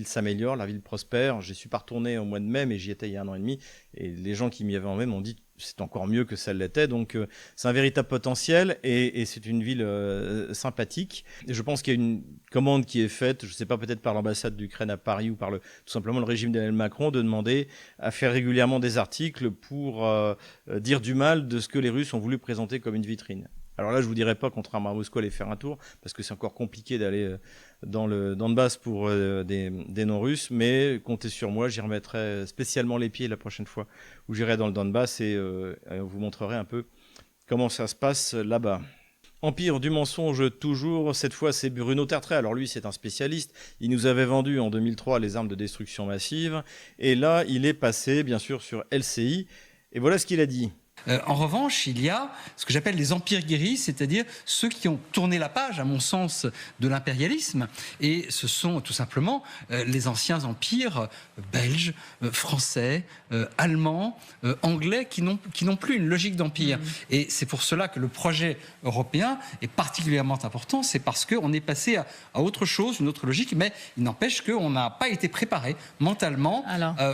s'améliore, la ville prospère. J'y suis pas retourné au mois de mai, mais j'y étais il y a 1 an et demi. Et les gens qui m'y avaient emmené m'ont dit que c'est encore mieux que ça l'était. Donc, c'est un véritable potentiel et c'est une ville sympathique. Et je pense qu'il y a une commande qui est faite, je sais pas, peut-être par l'ambassade d'Ukraine à Paris ou par tout simplement le régime d'Emmanuel Macron, de demander à faire régulièrement des articles pour dire du mal de ce que les Russes ont voulu présenter comme une vitrine. Alors là, je vous dirais pas, contrairement à Moscou, aller faire un tour, parce que c'est encore compliqué d'aller dans le Donbass pour des non-russes, mais comptez sur moi, j'y remettrai spécialement les pieds la prochaine fois où j'irai dans le Donbass et on vous montrerai un peu comment ça se passe là-bas. Empire du mensonge toujours, cette fois c'est Bruno Tertrais. Alors lui c'est un spécialiste, il nous avait vendu en 2003 les armes de destruction massive, et là il est passé bien sûr sur LCI, et voilà ce qu'il a dit. En revanche, il y a ce que j'appelle les empires guéris, c'est-à-dire ceux qui ont tourné la page, à mon sens, de l'impérialisme. Et ce sont tout simplement les anciens empires belges, français, allemands, anglais, qui n'ont plus une logique d'empire. Et c'est pour cela que le projet européen est particulièrement important. C'est parce qu'on est passé à autre chose, une autre logique, mais il n'empêche qu'on n'a pas été préparé mentalement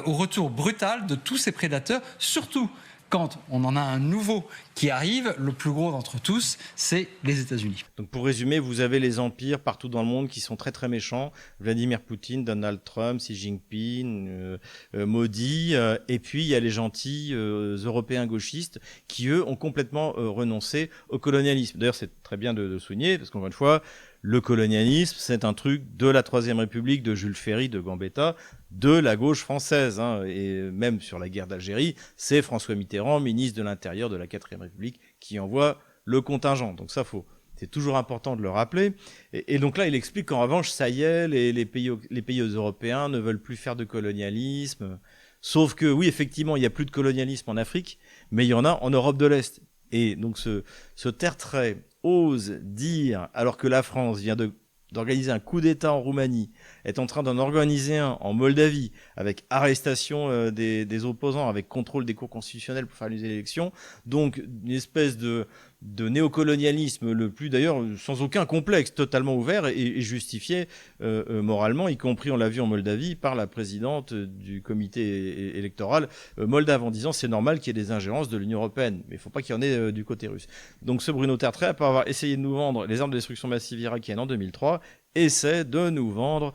au retour brutal de tous ces prédateurs, surtout quand on en a un nouveau qui arrive, le plus gros d'entre tous, c'est les États-Unis. Donc pour résumer, vous avez les empires partout dans le monde qui sont très très méchants. Vladimir Poutine, Donald Trump, Xi Jinping, Modi. Et puis il y a les gentils Européens gauchistes qui, eux, ont complètement renoncé au colonialisme. D'ailleurs, c'est très bien de souligner, parce qu'encore une fois, le colonialisme, c'est un truc de la Troisième République, de Jules Ferry, de Gambetta, de la gauche française. Et même sur la guerre d'Algérie, c'est François Mitterrand, ministre de l'Intérieur de la Quatrième République, qui envoie le contingent. Donc ça, c'est toujours important de le rappeler. Et donc là, il explique qu'en revanche, ça y est, les pays européens ne veulent plus faire de colonialisme. Sauf que, oui, effectivement, il n'y a plus de colonialisme en Afrique, mais il y en a en Europe de l'Est. Et donc ce Tertrais ose dire, alors que la France vient d'organiser un coup d'État en Roumanie, est en train d'en organiser un en Moldavie, avec arrestation des opposants, avec contrôle des cours constitutionnels pour faire les élections, donc une espèce de néocolonialisme le plus, d'ailleurs, sans aucun complexe, totalement ouvert et justifié moralement, y compris, on l'a vu en Moldavie, par la présidente du comité électoral moldave, en disant c'est normal qu'il y ait des ingérences de l'Union européenne, mais il ne faut pas qu'il y en ait du côté russe. Donc ce Bruno Tertrais, après avoir essayé de nous vendre les armes de destruction massive irakiennes en 2003, essaie de nous vendre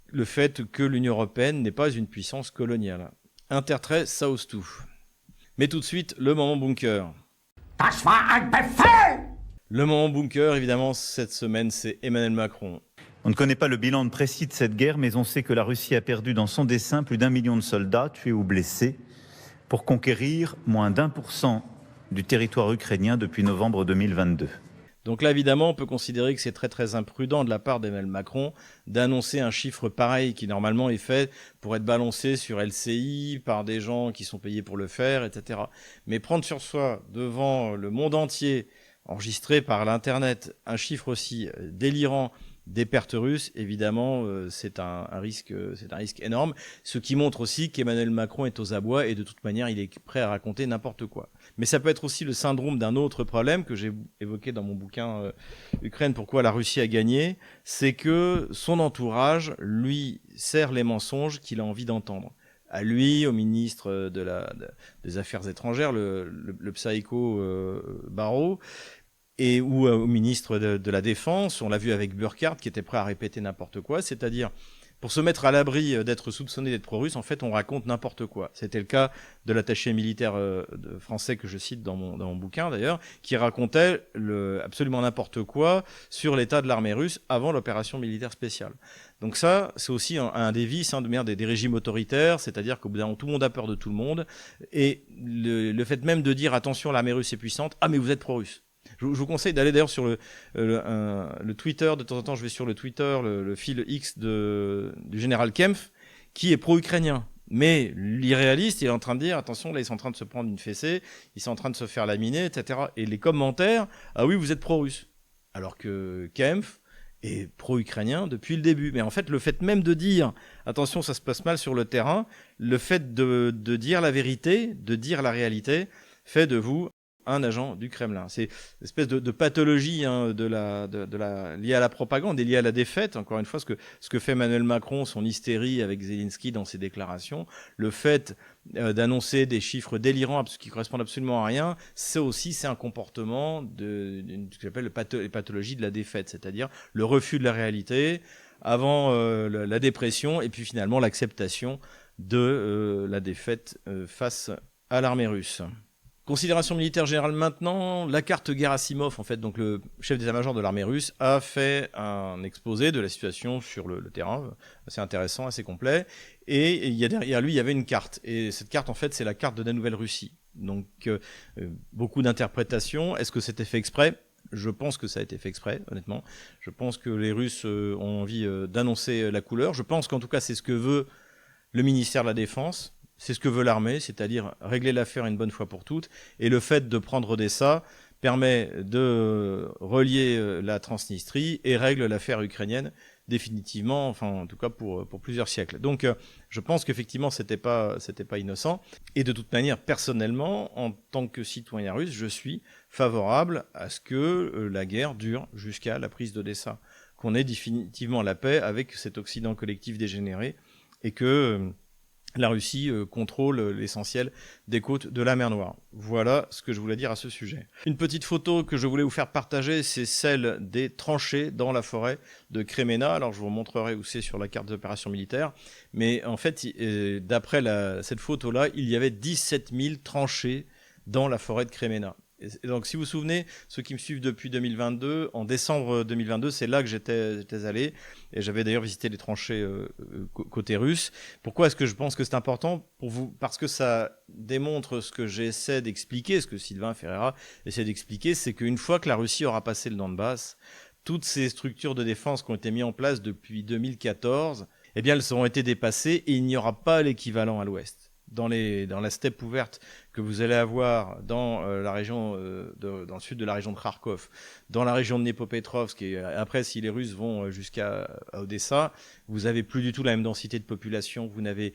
le fait que l'Union européenne n'est pas une puissance coloniale. Un Tertrais, ça ose tout. Mais tout de suite, le moment bunker. Le moment bunker, évidemment, cette semaine, c'est Emmanuel Macron. On ne connaît pas le bilan précis de cette guerre, mais on sait que la Russie a perdu dans son dessein plus d'1 million de soldats, tués ou blessés, pour conquérir moins d'1% du territoire ukrainien depuis novembre 2022. Donc là, évidemment, on peut considérer que c'est très très imprudent de la part d'Emmanuel Macron d'annoncer un chiffre pareil qui normalement est fait pour être balancé sur LCI par des gens qui sont payés pour le faire, etc. Mais prendre sur soi devant le monde entier, enregistré par l'Internet, un chiffre aussi délirant des pertes russes, évidemment, c'est un risque énorme. Ce qui montre aussi qu'Emmanuel Macron est aux abois et de toute manière, il est prêt à raconter n'importe quoi. Mais ça peut être aussi le syndrome d'un autre problème que j'ai évoqué dans mon bouquin Ukraine, pourquoi la Russie a gagné, c'est que son entourage lui sert les mensonges qu'il a envie d'entendre. À lui, au ministre des Affaires étrangères, le psycho Barrot, ou au ministre de la Défense, on l'a vu avec Burkhardt qui était prêt à répéter n'importe quoi, c'est-à-dire pour se mettre à l'abri d'être soupçonné d'être pro-russe, en fait on raconte n'importe quoi. C'était le cas de l'attaché militaire français que je cite dans mon bouquin d'ailleurs, qui racontait absolument n'importe quoi sur l'état de l'armée russe avant l'opération militaire spéciale. Donc ça, c'est aussi un des vices des régimes autoritaires, c'est-à-dire qu'au bout d'un moment, tout le monde a peur de tout le monde, et le fait même de dire attention, l'armée russe est puissante, ah mais vous êtes pro-russe. Je vous conseille d'aller d'ailleurs sur le Twitter, de temps en temps je vais sur le Twitter, le fil X du général Kempf, qui est pro-ukrainien. Mais l'irréaliste, il est en train de dire, attention, là ils sont en train de se prendre une fessée, ils sont en train de se faire laminer, etc. Et les commentaires, ah oui, vous êtes pro-russe. Alors que Kempf est pro-ukrainien depuis le début. Mais en fait, le fait même de dire, attention, ça se passe mal sur le terrain, le fait de dire la vérité, de dire la réalité, fait de vous un agent du Kremlin. C'est une espèce de pathologie hein, liée à la propagande et liée à la défaite. Encore une fois, ce que fait Emmanuel Macron, son hystérie avec Zelensky dans ses déclarations, le fait d'annoncer des chiffres délirants qui correspondent absolument à rien, c'est un comportement de ce que j'appelle les pathologies de la défaite, c'est-à-dire le refus de la réalité avant la dépression et puis finalement l'acceptation de la défaite face à l'armée russe. Considération militaire générale maintenant, la carte Gerasimov, en fait, donc le chef d'état-major de l'armée russe, a fait un exposé de la situation sur le terrain, assez intéressant, assez complet, et derrière lui, il y avait une carte. Et cette carte, en fait, c'est la carte de la Nouvelle-Russie. Donc, beaucoup d'interprétations. Est-ce que c'était fait exprès ? Je pense que ça a été fait exprès, honnêtement. Je pense que les Russes ont envie d'annoncer la couleur. Je pense qu'en tout cas, c'est ce que veut le ministère de la Défense. C'est ce que veut l'armée, c'est-à-dire régler l'affaire une bonne fois pour toutes. Et le fait de prendre Odessa permet de relier la Transnistrie et règle l'affaire ukrainienne définitivement, enfin en tout cas pour plusieurs siècles. Donc je pense qu'effectivement c'était pas innocent. Et de toute manière, personnellement, en tant que citoyen russe, je suis favorable à ce que la guerre dure jusqu'à la prise d'Odessa, qu'on ait définitivement la paix avec cet Occident collectif dégénéré et que la Russie contrôle l'essentiel des côtes de la mer Noire. Voilà ce que je voulais dire à ce sujet. Une petite photo que je voulais vous faire partager, c'est celle des tranchées dans la forêt de Kremenna. Alors je vous montrerai où c'est sur la carte des opérations militaires. Mais en fait, d'après cette photo-là, il y avait 17 000 tranchées dans la forêt de Kremenna. Et donc, si vous vous souvenez, ceux qui me suivent depuis 2022, en décembre 2022, c'est là que j'étais allé, et j'avais d'ailleurs visité les tranchées côté russe. Pourquoi est-ce que je pense que c'est important pour vous ? Parce que ça démontre ce que j'essaie d'expliquer, ce que Sylvain Ferreira essaie d'expliquer, c'est qu'une fois que la Russie aura passé le Donbass, toutes ces structures de défense qui ont été mises en place depuis 2014, eh bien, elles auront été dépassées et il n'y aura pas l'équivalent à l'ouest. Dans la steppe ouverte que vous allez avoir dans la région dans le sud de la région de Kharkov, dans la région de Dnipropetrovsk, et après si les Russes vont jusqu'à Odessa, vous avez plus du tout la même densité de population, vous n'avez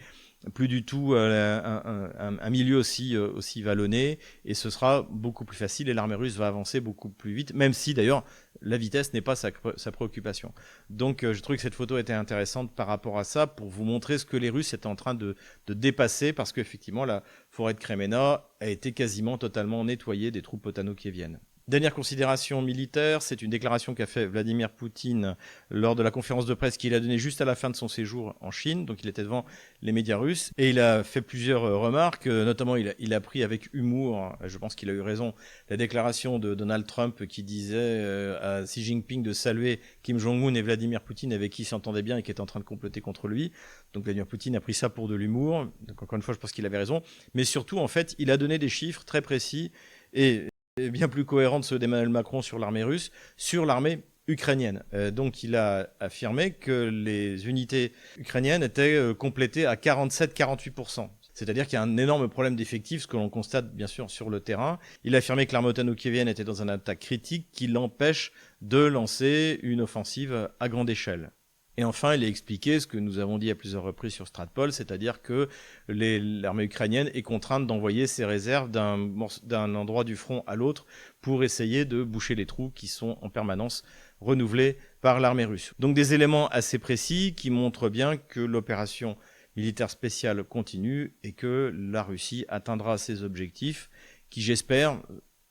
plus du tout un milieu aussi vallonné, et ce sera beaucoup plus facile et l'armée russe va avancer beaucoup plus vite, même si d'ailleurs la vitesse n'est pas sa préoccupation. Donc je trouve que cette photo était intéressante par rapport à ça, pour vous montrer ce que les Russes étaient en train de dépasser, parce qu'effectivement la forêt de Kremenna a été quasiment totalement nettoyée des troupes otano-kieviennes. Dernière considération militaire, c'est une déclaration qu'a fait Vladimir Poutine lors de la conférence de presse qu'il a donnée juste à la fin de son séjour en Chine. Donc il était devant les médias russes et il a fait plusieurs remarques, notamment il a pris avec humour, je pense qu'il a eu raison, la déclaration de Donald Trump qui disait à Xi Jinping de saluer Kim Jong-un et Vladimir Poutine avec qui il s'entendait bien et qui était en train de comploter contre lui. Donc Vladimir Poutine a pris ça pour de l'humour. Donc encore une fois, je pense qu'il avait raison. Mais surtout, en fait, il a donné des chiffres très précis et bien plus cohérent de ceux d'Emmanuel Macron sur l'armée russe, sur l'armée ukrainienne. Donc il a affirmé que les unités ukrainiennes étaient complétées à 47-48%. C'est-à-dire qu'il y a un énorme problème d'effectifs, ce que l'on constate bien sûr sur le terrain. Il a affirmé que l'armée otano-kievienne était dans un attaque critique qui l'empêche de lancer une offensive à grande échelle. Et enfin, il a expliqué ce que nous avons dit à plusieurs reprises sur Stratpol, c'est-à-dire que l'armée ukrainienne est contrainte d'envoyer ses réserves d'un endroit du front à l'autre pour essayer de boucher les trous qui sont en permanence renouvelés par l'armée russe. Donc des éléments assez précis qui montrent bien que l'opération militaire spéciale continue et que la Russie atteindra ses objectifs qui, j'espère,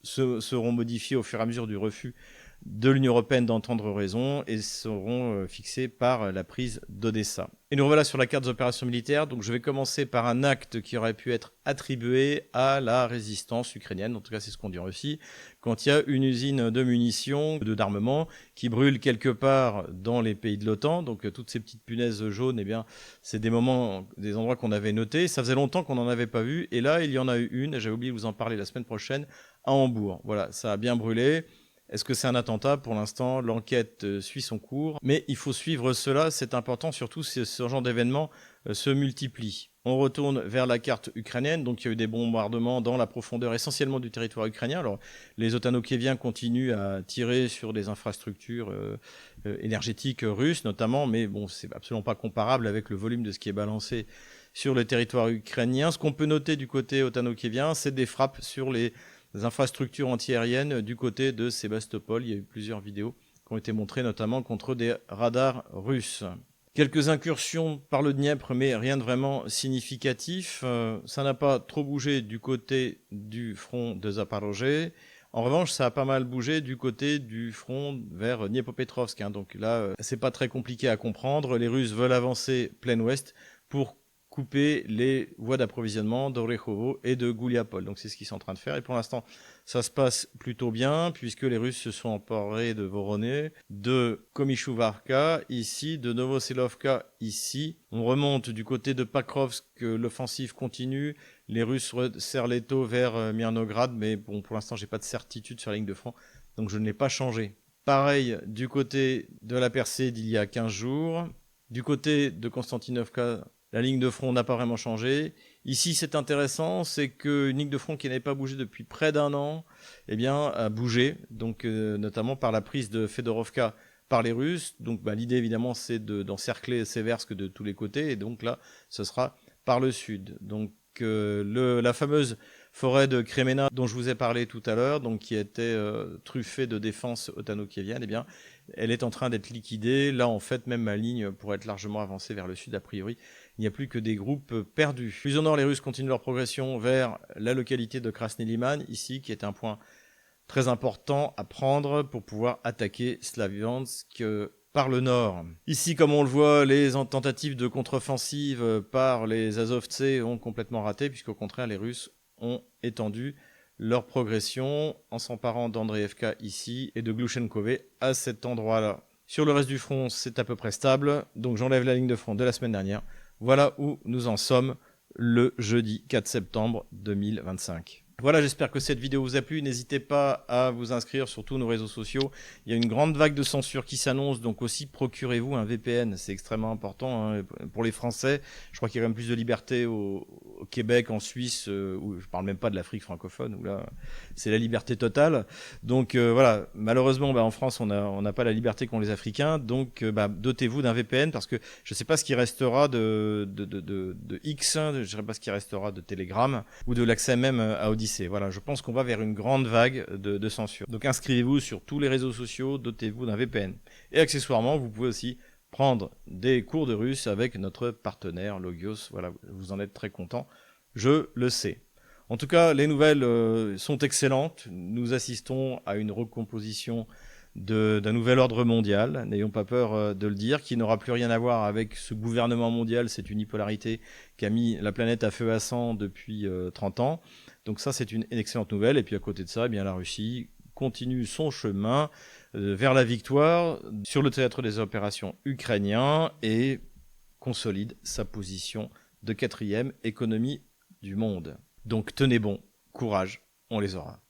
seront modifiés au fur et à mesure du refus de l'Union européenne d'entendre raison et seront fixés par la prise d'Odessa. Et nous revoilà sur la carte des opérations militaires. Donc je vais commencer par un acte qui aurait pu être attribué à la résistance ukrainienne. En tout cas, c'est ce qu'on dit en Russie. Quand il y a une usine de munitions, d'armement qui brûle quelque part dans les pays de l'OTAN, donc toutes ces petites punaises jaunes, eh bien, c'est des endroits qu'on avait notés. Ça faisait longtemps qu'on n'en avait pas vu. Et là, il y en a eu une. J'avais oublié de vous en parler la semaine prochaine à Hambourg. Voilà, ça a bien brûlé. Est-ce que c'est un attentat ? Pour l'instant, l'enquête suit son cours. Mais il faut suivre cela, c'est important, surtout si ce genre d'événements se multiplie. On retourne vers la carte ukrainienne. Donc il y a eu des bombardements dans la profondeur essentiellement du territoire ukrainien. Alors les otano-kieviens continuent à tirer sur des infrastructures énergétiques russes notamment, mais bon, c'est absolument pas comparable avec le volume de ce qui est balancé sur le territoire ukrainien. Ce qu'on peut noter du côté otano-kievien, c'est des frappes sur les infrastructures antiaériennes du côté de Sébastopol. Il y a eu plusieurs vidéos qui ont été montrées, notamment contre des radars russes. Quelques incursions par le Dniepr, mais rien de vraiment significatif. Ça n'a pas trop bougé du côté du front de Zaporozhye. En revanche, ça a pas mal bougé du côté du front vers Dniepopetrovsk. Donc là, c'est pas très compliqué à comprendre. Les Russes veulent avancer plein ouest pour couper les voies d'approvisionnement d'Orekhovo et de Gouliapol. Donc c'est ce qu'ils sont en train de faire. Et pour l'instant, ça se passe plutôt bien, puisque les Russes se sont emparés de Voronezh, de Komishuvarka, ici, de Novoselovka, ici. On remonte du côté de Pakrovsk, l'offensive continue. Les Russes resserrent l'étau vers Myrnograd, mais bon, pour l'instant, j'ai pas de certitude sur la ligne de front, donc je ne l'ai pas changé. Pareil du côté de la percée d'il y a 15 jours. Du côté de Konstantinovka, la ligne de front n'a pas vraiment changé. Ici, c'est intéressant, c'est qu'une ligne de front qui n'avait pas bougé depuis près d'un an, eh bien, a bougé, donc notamment par la prise de Fedorovka par les Russes. Donc l'idée, évidemment, c'est d'encercler Seversk de tous les côtés, et donc là, ce sera par le sud. Donc la fameuse forêt de Kremena dont je vous ai parlé tout à l'heure, donc qui était truffée de défenses otano-kieviennes, eh bien, elle est en train d'être liquidée. Là, en fait, même ma ligne pourrait être largement avancée vers le sud, a priori. Il n'y a plus que des groupes perdus. Plus au nord, les Russes continuent leur progression vers la localité de Krasny Liman, ici, qui est un point très important à prendre pour pouvoir attaquer Slaviansk par le nord. Ici, comme on le voit, les tentatives de contre-offensive par les Azovtsés ont complètement raté, puisqu'au contraire, les Russes ont étendu leur progression en s'emparant d'Andreevka ici et de Glushenkove à cet endroit-là. Sur le reste du front, c'est à peu près stable, donc j'enlève la ligne de front de la semaine dernière. Voilà où nous en sommes le jeudi 4 septembre 2025. Voilà, j'espère que cette vidéo vous a plu. N'hésitez pas à vous inscrire sur tous nos réseaux sociaux. Il y a une grande vague de censure qui s'annonce, donc aussi procurez-vous un VPN. C'est extrêmement important pour les Français. Je crois qu'il y a quand même plus de liberté au Québec, en Suisse, où je parle même pas de l'Afrique francophone, où là, c'est la liberté totale. Donc voilà, malheureusement, en France, on n'a pas la liberté qu'ont les Africains. Donc dotez-vous d'un VPN, parce que je ne sais pas ce qui restera de X, je ne sais pas ce qui restera de Telegram, ou de l'accès même à Odyssey. Voilà, je pense qu'on va vers une grande vague de censure. Donc inscrivez-vous sur tous les réseaux sociaux, dotez-vous d'un VPN. Et accessoirement, vous pouvez aussi prendre des cours de russe avec notre partenaire Logios. Voilà, vous en êtes très content, je le sais. En tout cas, les nouvelles sont excellentes. Nous assistons à une recomposition d'un nouvel ordre mondial, n'ayons pas peur de le dire, qui n'aura plus rien à voir avec ce gouvernement mondial, cette unipolarité qui a mis la planète à feu à sang depuis 30 ans. Donc ça, c'est une excellente nouvelle. Et puis à côté de ça, eh bien, la Russie continue son chemin vers la victoire sur le théâtre des opérations ukrainien et consolide sa position de 4e économie du monde. Donc tenez bon, courage, on les aura.